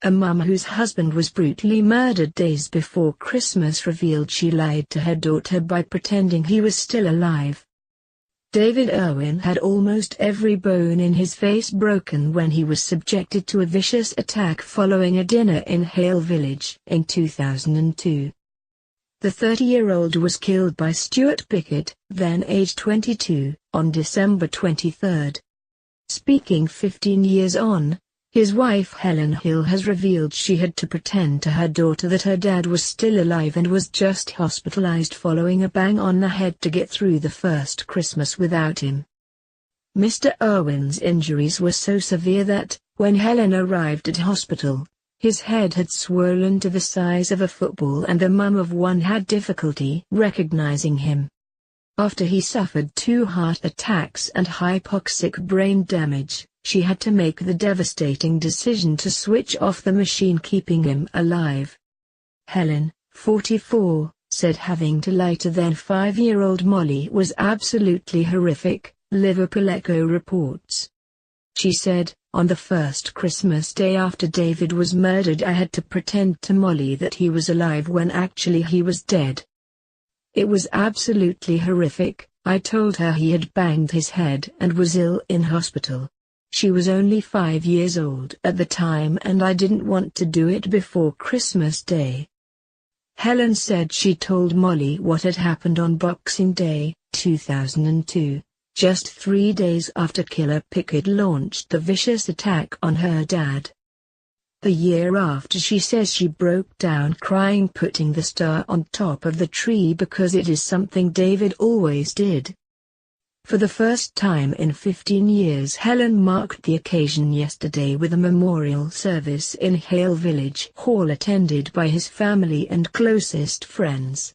A mum whose husband was brutally murdered days before Christmas revealed she lied to her daughter by pretending he was still alive. David Irwin had almost every bone in his face broken when he was subjected to a vicious attack following a dinner in Hale Village in 2002. The 30-year-old was killed by Stuart Pickett, then aged 22, on December 23. Speaking 15 years on, his wife Helen Hill has revealed she had to pretend to her daughter that her dad was still alive and was just hospitalized following a bang on the head to get through the first Christmas without him. Mr. Irwin's injuries were so severe that, when Helen arrived at hospital, his head had swollen to the size of a football and the mum of one had difficulty recognizing him. After he suffered 2 heart attacks and hypoxic brain damage, she had to make the devastating decision to switch off the machine keeping him alive. Helen, 44, said having to lie to then 5-year-old Molly was absolutely horrific, Liverpool Echo reports. She said, "On the first Christmas day after David was murdered I had to pretend to Molly that he was alive when actually he was dead. It was absolutely horrific. I told her he had banged his head and was ill in hospital. She was only 5 years old at the time and I didn't want to do it before Christmas Day." Helen said she told Molly what had happened on Boxing Day, 2002. Just 3 days after Killer Pickett launched the vicious attack on her dad. A year after, she says she broke down crying, putting the star on top of the tree because it is something David always did. For the first time in 15 years, Helen marked the occasion yesterday with a memorial service in Hale Village Hall attended by his family and closest friends.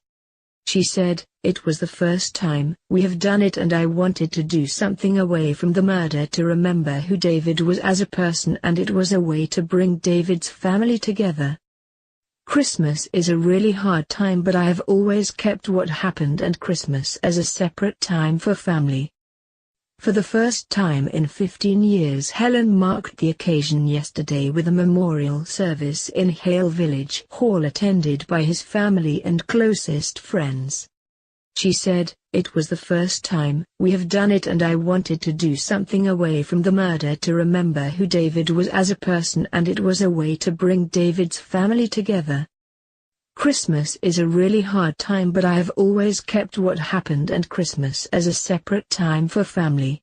She said, "It was the first time we have done it and I wanted to do something away from the murder to remember who David was as a person, and it was a way to bring David's family together. Christmas is a really hard time, but I have always kept what happened and Christmas as a separate time for family." For the first time in 15 years, Helen marked the occasion yesterday with a memorial service in Hale Village Hall attended by his family and closest friends. She said, "It was the first time we have done it and I wanted to do something away from the murder to remember who David was as a person, and it was a way to bring David's family together. Christmas is a really hard time, but I have always kept what happened and Christmas as a separate time for family."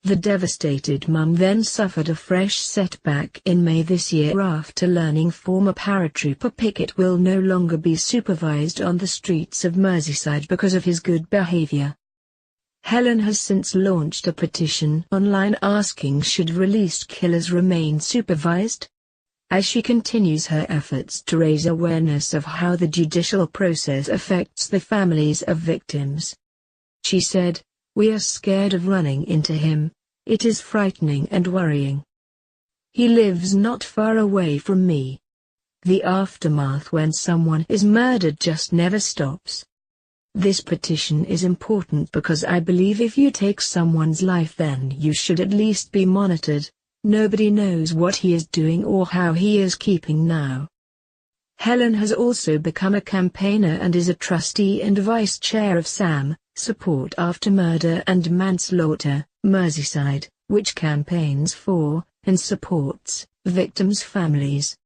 The devastated mum then suffered a fresh setback in May this year after learning former paratrooper Pickett will no longer be supervised on the streets of Merseyside because of his good behavior. Helen has since launched a petition online asking should released killers remain supervised, as she continues her efforts to raise awareness of how the judicial process affects the families of victims. She said, "We are scared of running into him. It is frightening and worrying. He lives not far away from me. The aftermath when someone is murdered just never stops. This petition is important because I believe if you take someone's life then you should at least be monitored. Nobody knows what he is doing or how he is keeping now." Helen has also become a campaigner and is a trustee and vice chair of SAM, Support After Murder and Manslaughter, Merseyside, which campaigns for, and supports, victims' families.